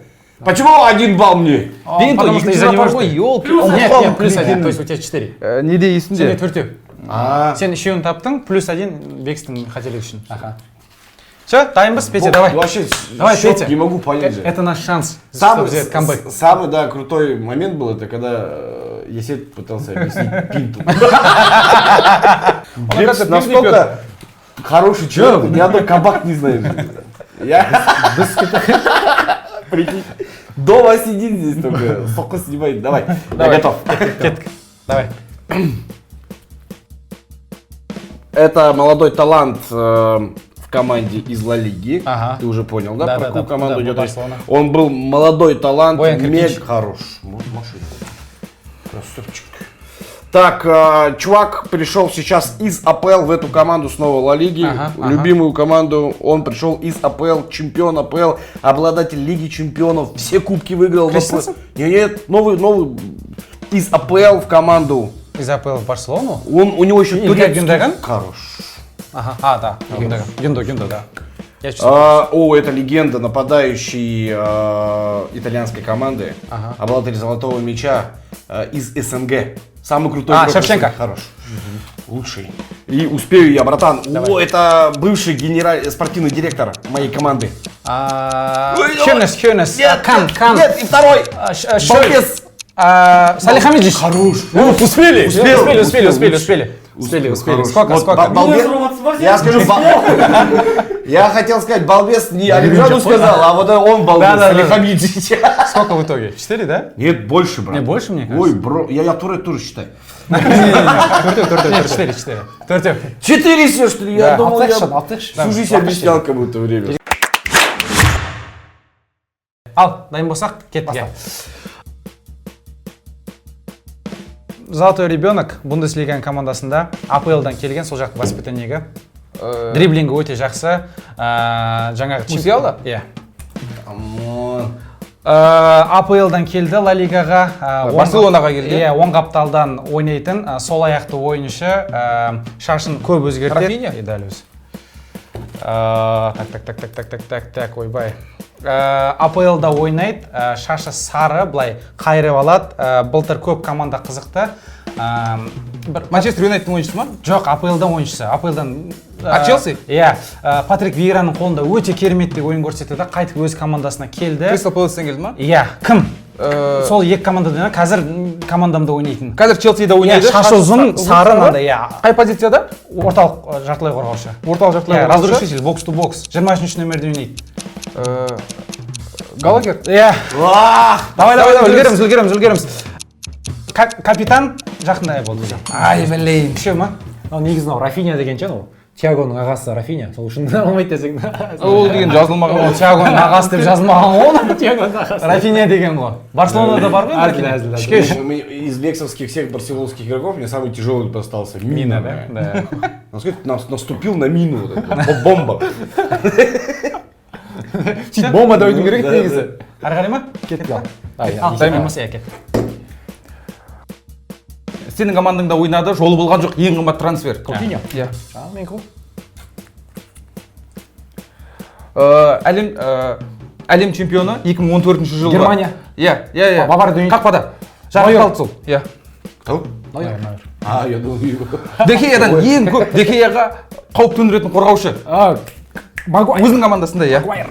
Почему 1 балл мне? Потому что из-за него елки. Нет, плюс 1, то есть у тебя 4. Неде есінде? Сенде 4. Сен үшеуін таптың, плюс 1 Бекстің қателігі үшін. Все, дайынбыз, Петя, давай. Вообще, Давай, Петя. Не могу понять же. Это наш шанс. Камбэк. Самый, да, крутой момент был, это когда Есет пытался объяснить Пинту. Бекс настолько хороший человек, ни одной кабак не знает. Прикинь. Дома сидит здесь только, сока снимает. Давай, я готов. Давай. Это молодой талант в команде из Ла Лиги. Ага. Ты уже понял, да? Да, Про какую команду идет речь? Барселона. Он был молодой талант, Боян Кирпич. хорош. Машина. Красавчик. Так, чувак пришел сейчас из АПЛ в эту команду снова Ла Лиги, любимую команду. Он пришел из АПЛ, чемпион АПЛ, обладатель Лиги чемпионов, все кубки выиграл. Нет, новый из АПЛ в команду. Из АПЛ в Барселону? У него еще Гюндоган? Хорош. Ага, да. Гюндо, да. Это легенда, нападающий итальянской команды, обладатель золотого мяча из СНГ. Самый крутой игрок. Шевченко. Хорош. Лучший. И успею я, братан. Это бывший спортивный директор моей команды. Хёнес. Нет, и второй. Балбес. Салихамидович. Хорош. Успели. Сколько? Балбес. Я скажу, я хотел сказать, балбес не Алимжану сказал, а вот он балбес, Салихамидович. Сколько в итоге? 4, да? Нет, больше, брат. Не, больше, мне кажется. Ой, бро, я тоже считаю. Нет, 4. 4 все, что ли? Я думал, я Алтыш. всю жизнь объяснял кому-то время. Ал, дайын болсақ, кеттік. Золотой ребенок Бундеслиганың командасында АПЛ-дан келген, сол жақты воспитаниеге. Дриблингі өте жақсы. Жаңағы Мусиала? Иә. АПЛ-дан келді, Ла Лигаға. Барселонаға келді. Иә, оң қапталдан ойнайтын, сол аяқты ойыншы, шашын көп өзгертеді. Рафиня? Дәл өзі. Так, ойбай. АПЛ-да ойнайды, шашы сары, былай қайрып алады. Былтыр көп команда қызықты. Манчестер Юнайтедтің ойыншысы ма? Жоқ, АПЛ-дан ойыншысы. АПЛ-дан Челси? Иә, Патрик Вейраның қолында өте кереметтей ойын көрсетті, қайтып өз командасына келді. Кристал Пэластан келді ма? Иә, кім? Сол екі командада, қазір командамда ойнайтын. Қазір Челсиде ойнайды. Шашы ұзын, сары мынандай, иә. Қай позицияда? Орталық жартылай қорғаушы. Орталық жартылай Иә, қорғаушы. разрушитель, бокс-то-бокс. 23 нөмірде ойнайды. Галагер? Иә. Давай, үлгереміз. Капитан жақындай болды. Ай, блин. Үшеу ма? Негізін Рафиня деген ше, Тиагоның ағасы Рафиня. Сол үшін алмайды десең. Ол деген жазылмаған. Тиагоның ағасы деп жазылмаған оны. Тиагоның ағасы. Рафиня деген ғой. Барселонада бар ғой? Әзіл. Из бексовских всех барселонских игроков мне самый тяжелый достался. Мина, да? Наступил на мину. Бомба. Бомба да ойдың керек негізі. Әрі ма? Кеттік ал. Дайымасы әкет. Сенің командаңда ойнады, жолы болған жоқ, ең қымбат трансфер. Каутиньо. Иә. Мен қыл. Әлем чемпионы 2014 жылы. Германия. Иә. Бавария ойнайды. Қақпада. Жарақат сол. Иә. Я думал, Дехеядан ең көп, Дехеяға қауіп төндіретін қорғаушы. Магуайр. Өзінің командасында, иә. Магуайр.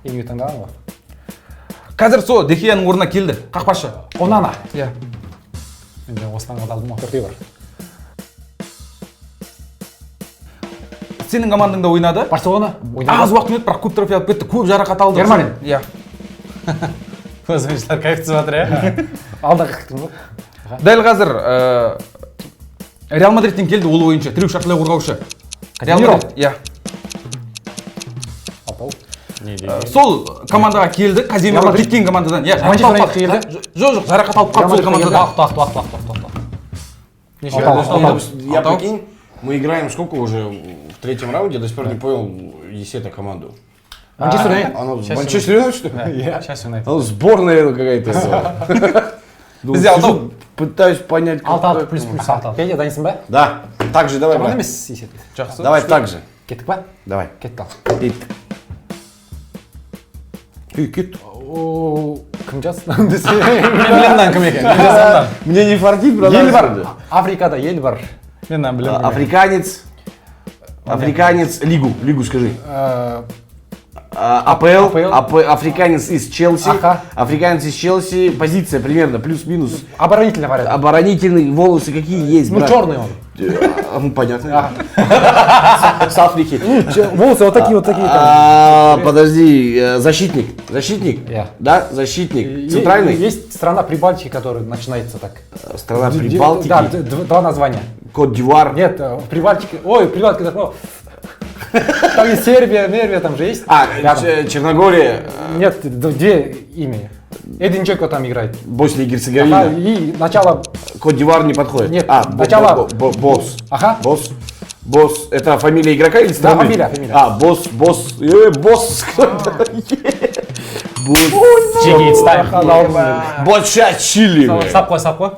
Ең таңдаған ғой. Қазір сол Дехияның орнына келді, қақпашы. Онана. Иә. Мен осыдан қалдым ғой. Төртеу бар. Сенің командаңда ойнады. Барселона. Аз уақыт өтті, бірақ көп трофей алып кетті, көп жарақат алды. Германия. Иә. Көзімшілер кайф түсіп жатыр, иә. Алда қақтың ғой. Дәл қазір Реал Мадридтен келді ол ойыншы, тіреу шақылай қорғаушы. Реал Мадрид, иә. Сол командаға келді, Казимиро кеткен командадан. Иә, Манчестер Юнайтед келді. Жоқ, жарақат алып қалды сол командадан. Я прикинь, мы играем сколько уже в третьем раунде, до сих пор не понял, если это команду. Манчестер Юнайтед. Манчестер Юнайтед, что ли? Сейчас Юнайтед. Она сборная какая-то. Бізде алтау. Пытаюсь понять, как... 6-6 плюс. Петя, дайынсың ба? Да, так же давай, Команда брат. емес есепте. Жақсы. Давай так же. Кеттік па? Давай. Кетті ал. Кет. Кім жас? Мен білемін кім екен. Мен жасамдан. Мне не фартит, брат. Ел бар. Африкада ел бар. Мен білемін. Африканец, Лигу скажи. АПЛ, африканец из Челси, Ага. африканец из Челси, позиция примерно плюс-минус. Оборонительный вариант. Оборонительные волосы какие есть, Ну, брат? черный он. Ну, понятно. С Африки. Волосы вот такие Подожди, защитник? Я. Да, защитник. Центральный? Есть страна Прибалтики, которая начинается так. Страна Прибалтики? Да, два названия. Кот-д'Ивуар? Нет, в Прибалтике. Ой, Прибалтика такого. Там есть Сербия, Мервия, там же есть. Черногория? Нет, две имени. Эдин Джеко там играет. Босния и Ага, Герцеговина? и начало. Кот-д'Ивуар не подходит? Нет, начало. начало. Босс. Ага. Босс, это фамилия игрока или страны? Да, фамилия. Босс. Босс. Чигейт ставим. Боча Чили. Сап қой.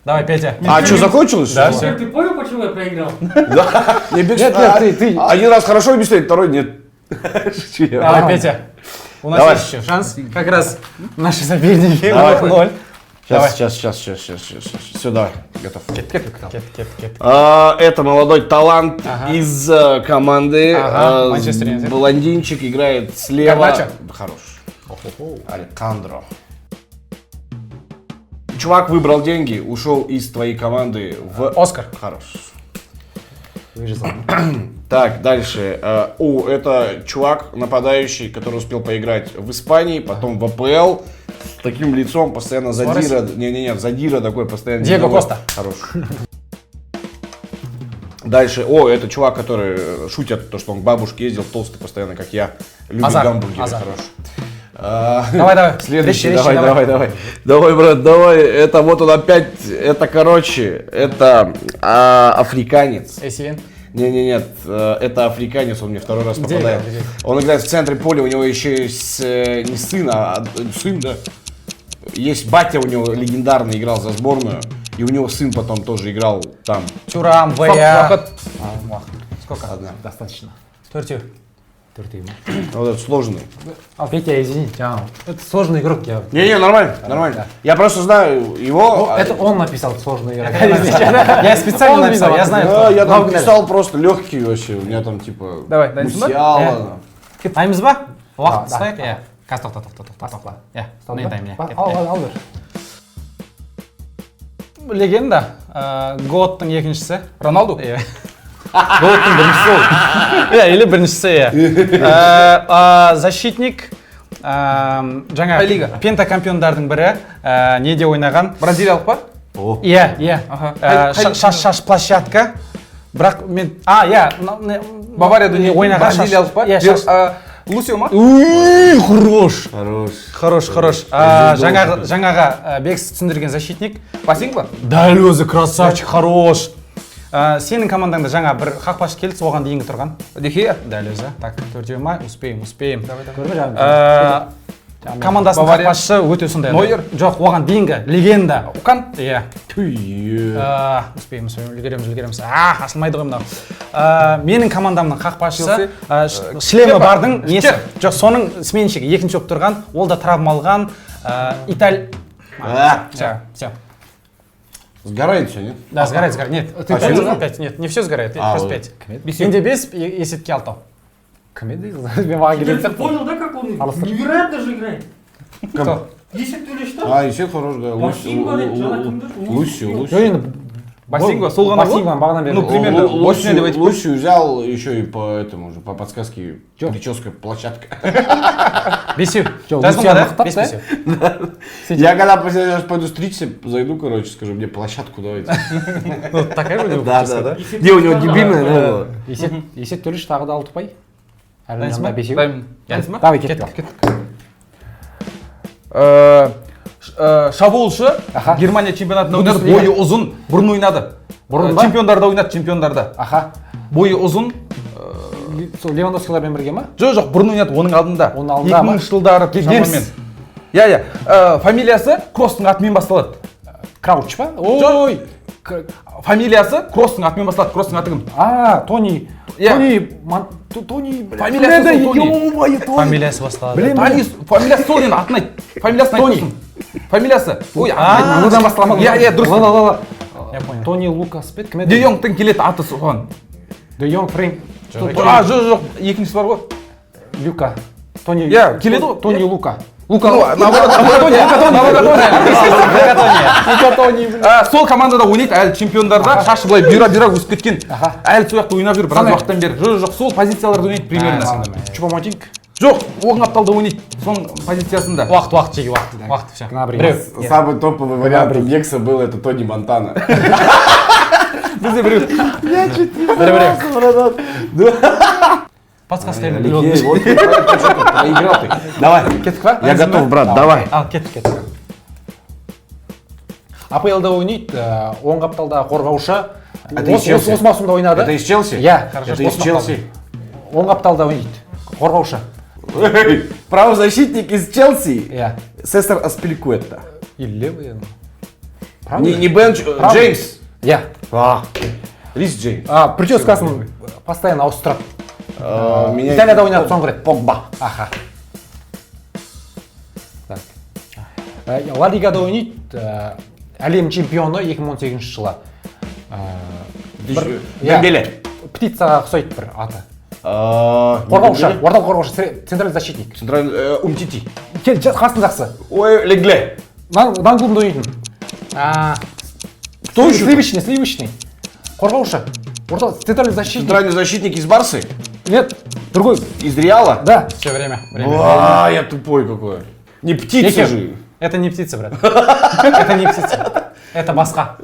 Давай, Петя. Что, закончилось? Да, что ли? все. Ты понял, почему я проиграл? Да. Нет, ты. Один раз хорошо объясняет, второй нет. Шучу я. Давай, Петя. У нас Давай. есть еще шанс. Как раз наши соперники. Давай. 0. Давай. Сейчас. Все, давай, готов. Кет. Это молодой талант из команды. Ага, Манчестер Юнайтед. Блондинчик играет слева. Гарначо. Хорош. Александро. Чувак выбрал деньги, ушел из твоей команды в... Оскар. Хорош. Так, дальше. Это чувак, нападающий, который успел поиграть в Испании, потом в АПЛ, с таким лицом, постоянно задира. Не, задира такой, постоянно. Диего Коста. Хорош. Дальше. Это чувак, который шутит, то, что он к бабушке ездил, толстый постоянно, как я. Любит Азар. гамбургеры. Азар. Хорош. Давай. Следующий, Трещи, давай. Давай, брат, давай. Это вот он опять, это африканец. Эсиен. Нет, это африканец, он мне второй раз Где попадает. играет? Он играет в центре поля, у него еще есть не сын, а сын, да. Есть батя у него легендарный, играл за сборную, и у него сын потом тоже играл там. Тюрам, Бая. Сколько? Одна. Достаточно. Төртеу. Вот этот сложный. Петя, извини, это сложный игрок. Не, нормально. Я просто знаю его. Это он написал сложный игрок. Я специально написал, я знаю, кто. Я там писал просто легкий вообще, у меня там типа Давай, дайынсың ба? Мусиала. Дайынбыз ба? Уақыт Да. ұстайық, иә. Қазір тоқта. Иә, мен дайын, иә. Ал бер. Легенда. Готтың екіншісі. Роналду? Иә. Готтың біріншісі ол. Иә, или біріншісі, иә. Защитник. Жаңа лига. пентакампиондардың бірі. Неде ойнаған? Бразилиялық па? Иә. Шаш площадка. Бірақ мен... Иә. Баварияда ойнаған бразилиялық па? Иә, шаш. Лусио ма? Хорош. Жаңаға Бекс түсіндірген защитник. Пасинг ба? Дәл өзі красавчик, хорош. Сенің командаңда жаңа бір қақпашы келді, соған дейінгі тұрған. Дехия? Дәл өзі. Так, төртеу ма? Успейм. Көрме Командасының қақпашысы өте сондай. Нойер? Жоқ, оған дейінгі легенда. Укан? Иә. Успейм, үлгереміз. Ашылмайды ғой мынау. Менің командамның қақпашысы шлемі бардың несі? Жоқ, соның сменщигі екінші болып тұрған, ол да травма алған. Все. Сгорает все, нет? Да, сгорает, сгорает. Нет, Ты пять, серьезно? пять, нет, не все сгорает, А, просто вот. 5. Бес. Менде 5, есетке 6. Кім еді? Мен маған келетін Ты сияқты. понял, да, как он Алыстыр. невероятно же играет? Кто? Есет төлеш та? А, еще хорош, да. Максим говорит, жаңа кімді? Лусю, жоқ Лусю. енді Бассейнге сол ғана бассейнге бағана бері Ну, примерно. Босния деп айтып Лусю взял еще и по этому же, по подсказке, Чё? прическа, площадка. Бесеу. Жоқ, Жаздың Лусияны ба, да? мықтап, Бес да? бесеу. Я когда последний раз пойду стричься, зайду, короче, скажу, мне площадку давайте. Ну, такая же у него Да, прическа, да, да. Есет Где у него төлеш дебильная, тағы. да? есет төлеш тағы да 6 ұпай. Дайынсың ба? Әлімжанда 5. Дайынмын. Дайынсың ба? Давай кеттік. Шабуылшы Аха. Германия чемпионатында ойнады, Бундеслига. бойы ұзын, бұрын ойнады. Бұрын ба? Чемпиондарда ойнады, чемпиондарда. Аха. Бойы ұзын, Сол Левандовскилармен бірге ма? жоқ, бұрын ойнады, оның алдында. Оның алдында ма? 2000 жылдары Неміс. Иә, фамилиясы Кросстың атымен басталады. Крауч па? Ой! Фамилиясы Кросстың атымен басталады. Кросстың аты кім? Тони. Иә. Тони, блядь. Фамилиясы сол Тони. Ё-моё, Тони. Фамилиясы басталады. Білемін. Фамилиясы сол енді, атын айт. Фамилиясын Тони. айтсын. Фамилиясы. Ой, Мынадан басталмады. Иә, дұрыс. Ла-ла-ла. Я понял. Тони Лукас пе? Кім еді? Де Йонгтың келеді аты соған. Де Йонг Фрейм. Жоқ, екіншісі бар ғой. Люка. Тони. Иә, келеді ғой. Тони Лука. Ну, сол командада ойнайды, әлі чемпиондарда шашы былай бұйра өсіп кеткен. Әлі сол жақта ойнап жүр біраз уақыттан бері. Жоқ, сол позицияларда ойнайды примерно. Чупомотинг. Жоқ, оң қапталда ойнайды, соның позициясында. Уақыт, жеге уақыт, все. Біреу. Самый топовый вариант у Гекса был это Тони Монтана. Бізде біреу. Подсказка Алексей, вот ты проиграл ты. Давай, я готов, брат, давай. Ал, кеттік. АПЛда ойнайды, оң қапталда қорғаушы. Это из Челси? Осы маусымда ойнады. Это из Челси? Иә, Это из Челси. оң қапталда ойнайды. Қорғаушы. Правозащитник из Челси. Иә. Сесар Аспиликуэта. И левый. Не Бенч, Джеймс. Иә. Рис Джеймс. Прическасын постоянно ауыстырады. Меня- Италияда ойнады соңғы рет. Погба. Аха. Так. Ла Лигада ойнайды. Әлем чемпионы 2018 жылы. Дембеле. Птицаға ұқсайды бір аты. Қорғаушы. Қорғаушы, орталық қорғаушы, центральный защитник. Центральный Умтити. Кел, қасың жақсы. Ой, Легле. Дан клубында ойнайтын. Кто еще? Сливочный. Қорғаушы. Орталық, центральный защитник. Центральный защитник из Барсы? Нет, другой. Из Реала? Да. Все, время. Я тупой какой. Не птица Екеу. же. Это не птица, брат. Это не птица. Это басқа.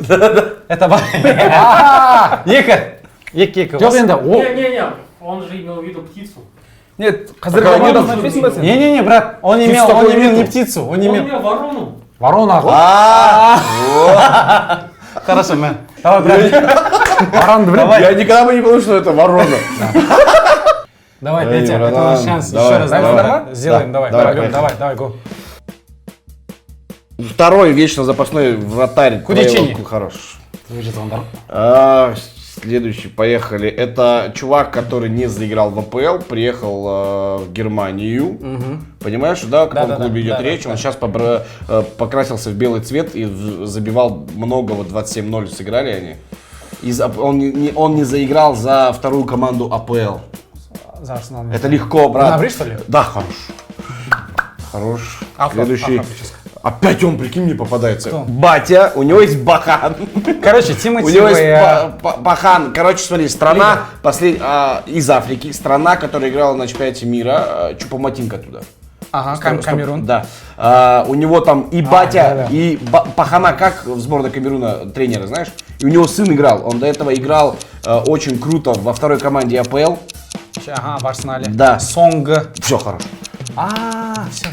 Это Екі. Жоқ енді, ол... Не, он же имел в виду птицу. Нет, қазіргі команда смотресің ба сен? Не, брат, он имел не птицу, он Он имел... имел ворону. Ворона ғой. Хорошо, мэн. Давай, брат. Воронды білем. Я никогда бы не подумал, что это ворона. Давай, Эй, Петя, это братан, наш шанс. давай, Еще раз давай. сделаем, давай, Давай, го. Второй вечно запасной вратарь. Кудичини. Твоего хорош. Жатқандар. Следующий, поехали. Это чувак, который не заиграл в АПЛ, приехал в Германию. Понимаешь, да, о каком Да, клубе идет да, речь? Он сейчас покрасился в белый цвет и забивал много, вот 27-0 сыграли они. Он не заиграл за вторую команду АПЛ. За Арсенал. Это легко, брат. Гнабри, что ли? Да, хорош. Следующий. Опять он, прикинь, мне попадается. Кто? Батя, у него есть Бахан. Короче, У Тимати... него есть Бахан. Короче, смотри, страна из Африки, страна, которая играла на чемпионате мира, Чупомотинг оттуда. Ага, Камерун. Да. У него там и батя, да. и Пахана, как в сборной Камеруна тренера, знаешь? И у него сын играл. Он до этого играл очень круто во второй команде АПЛ. Ага, в Арсенале. Да. Сонг. Все хорошо. Все.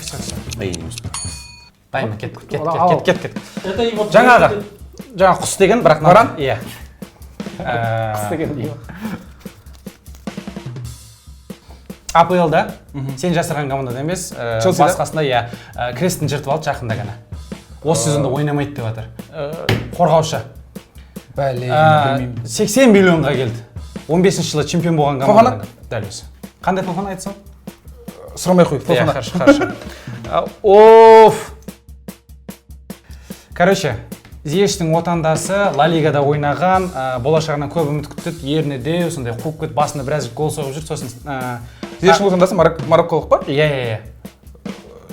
Да я не успел. Дайма, кет. Это его... Жаңағы құс деген, бірақ... Баран? Иә. АПЛ-да, сен жасырған командада емес, басқасында, иә, крестін жыртып алды жақында ғана. Осы сезонда ойнамайды деп жатыр. Қорғаушы. 80 миллионға келді. 15 жылы чемпион болған команда. Дәл өзі. Қандай Фофана айтсам? Сұрамай қой, Фофана. Хорошо. Оф. Короче, Зиештің отандасы Ла Лигада ойнаған, болашағынан көп үміт күтеді, еріне де сондай қуып кетіп, басында біраз гол соғып жүр, сосын Зиештің отандасы марокколық па? Иә.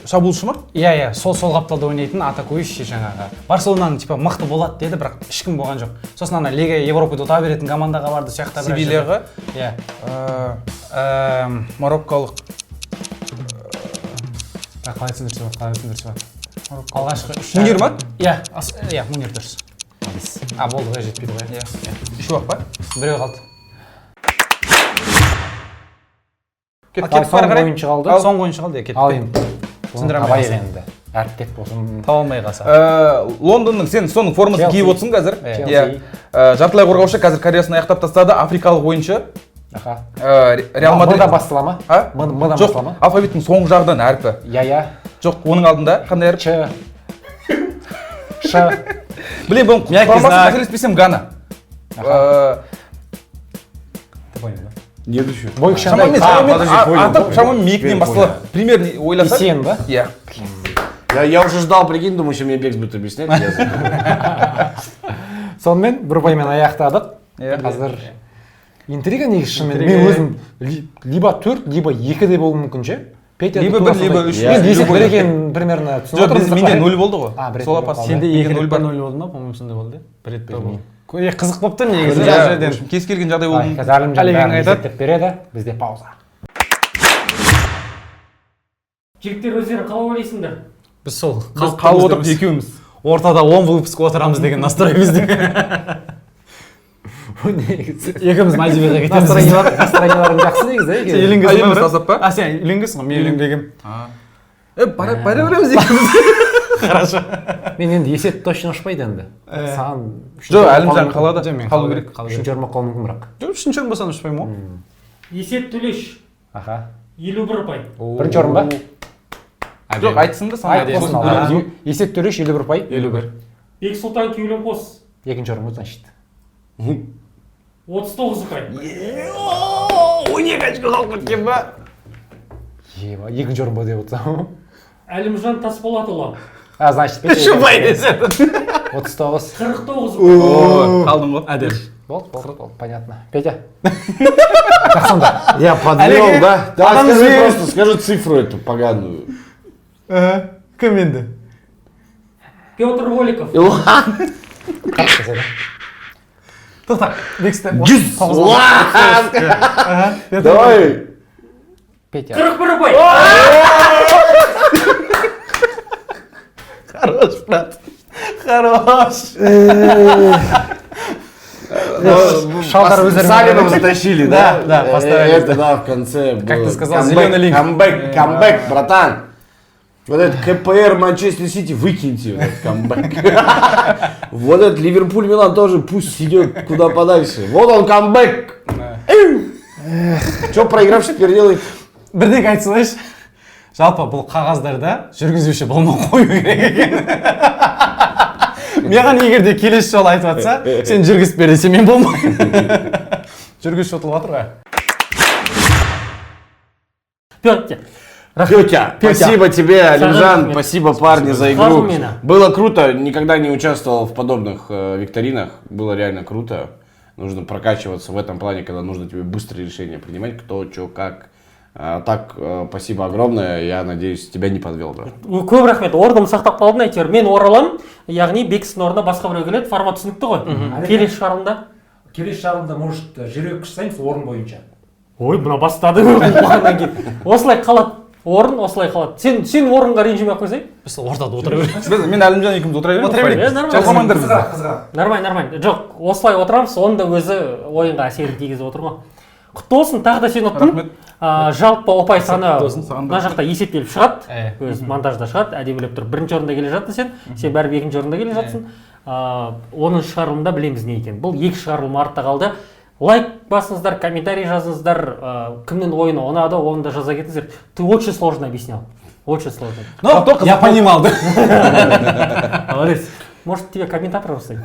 Шабуылшы ма? Иә, сол қапталда ойнайтын атакующий жаңағы. Барселонаның типа мықты болады деді, бірақ ешкім болған жоқ. Сосын ана Лига Европада ұта беретін командаға барды сияқты. Севильяға? Иә. Марокколық. Қалай түсіндірсе болады. Алғашқы Мунир ма? Иә, Мунир дұрыс. Болды ғой, жетпейді ғой. Үшеу ақ па? Біреу қалды. Соңғы ойыншы қалды. Соңғы ойыншы қалды, кетіп. Ал енді. Түсіндіре Абай алмай енді. Әріптес болсын. Таба алмай қалса. Лондонның сен соның формасын киіп отырсың қазір. Челси. Жартылай қорғаушы қазір карьерасын аяқтап тастады. Африкалық ойыншы. Реал Мадрид. Мыда бастала ма? Мыда Жоқ, бастала ма? алфавиттің соңғы жағынан әрпі. Я. Жоқ, оның алдында қандай әріп? Ш. Білем, бұл формасын қателеспесем Гана. Нет еще. Шамамен мейкінен басталады. Примерно ойласа. Исен ба? Иә. Я уже ждал, прикинь, думаю, что мне Бекс будет объяснять. Сонымен бір ұпаймен аяқтадық. Қазір интрига негізі шынымен. Мен өзім либо 4, либо 2 де болуы мүмкін ше. Либо 1, либо 3. Мен десек бір екенін примерно түсініп отырмыз. Менде 0 болды ғой. Сол апас. Сенде 2-0 болды ма? По-моему, сондай болды. Бір рет болды. Қызық болып тұр негізі. Кез келген жағдай болды. Қазір Әлімжан бәрін есептеп береді. Бізде пауза. Жігіттер өздері қалай ойлайсыңдар? Біз сол Қалып отырып екеуміз. Ортада 10 выпуск отырамыз деген настрой бізде. Екеуміз Мальдиваға кетеміз. Настроенияларың жақсы негізі. Сен үйленгенсің Айымыз тастап па? Сен үйленгенсің ғой, мен үйленбегем. Бара береміз екеуміз. Хорошо. Мен енді есет точно ұшпайды енді. Саған Жоқ, Әлімжан қалады. Қалу керек. Үшінші орынға қалу мүмкін бірақ. Жоқ, үшінші орын болсаң ұшпаймын ғой. Есет Төлеш. 51 ұпай. Бірінші орын ба? Жоқ, айтсын да саған. Есет Төлеш 51 ұпай. 51. Бексұлтан Кеуленқос. Екінші орын ғой, значит. 39 ұпай. 12 очко қалып кеткен ба? Екінші орын ба деп отырсам. Әлімжан Тасболатұлы. Значит, Петя. 39. 49 ұпай. Қалдың ғой. Әдел. Болды, понятно. Петя. Как сонда? Я подвел, да? Давай скажи просто, скажи цифру эту поганую. Кім енді? Петр Воликов. Тоқта, бекісті. Давай. Петя. 41 ұпай. Хорош, брат. Хорош. Шалдар өздерін. Салином затащили, да? Да, поставили. Это да, в конце. Как ты сказал, камбэк, зеленый линк. Камбэк, братан. Вот этот КПР Манчестер Сити выкиньте, вот этот камбэк. Вот этот Ливерпуль Милан тоже пусть идет куда подальше. Вот он камбэк. Че проигравший теперь делает? Бірдеңе айтып салайыншы. Жалпы бұл қағаздарда жүргізуші болмай қою керек екен. Маған егер де келесі жолы айтып жатса, сен жүргізіп бер десе мен болмаймын. Жүргізуші ұтылып жатыр ғой. Петя, спасибо тебе, Алимжан, спасибо, парни, за игру. Разумно. Было круто, никогда не участвовал в подобных викторинах, было реально круто. Нужно прокачиваться в этом плане, когда нужно тебе быстрые решения принимать, кто, что, как. Так, спасибо огромное, я надеюсь, тебя не подвел, брат. Көп рахмет, орным сақтап қалдым, әйтеуір мен ораламын, яғни Бексің орнына басқа біреу келеді, формат түсінікті ғой. Келесі шығарылымда. Келесі шығарылымда, может, жүрек күшсаймыз орын бойынша. Ой, мына бастады. Осылай қалады. Орын осылай қалады. Сен орынға ренжімей ақ қойсай. Біз ортада отыра береміз. Мен Әлімжан екеуміз отыра береміз. Нормально. Жалқамаңдар. Нормально. Жоқ, осылай отырамыз, оның да өзі ойынға әсерін тигізіп отыр ма. Құтты болсын, тағы да сен ұттың. Жалпы ұпай саны мына жақта есептеліп шығады. Өз монтажда шығады, әдемілеп тұр. Бірінші орында келе жатсың сен бәрі екінші орында келе жатсың. Оның шығарылымда білеміз не екен. Бұл екі шығарылым артта қалды. Лайк басыңыздар, комментарий жазыңыздар, кімнің ойыны ұнады, оны да жаза кетіңіздер. Ты очень сложно объяснял. Очень сложно. Но я понимал, да? Молодец. Может, тебе комментатор ұстайды.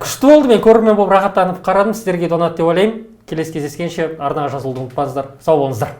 Күшті болды, мен көрермен болып рахаттанып қарадым. Сіздерге де ұнады деп ойлаймын. Келесі кездескенше арнаға жазылуды ұмытпаңыздар. Сау болыңыздар.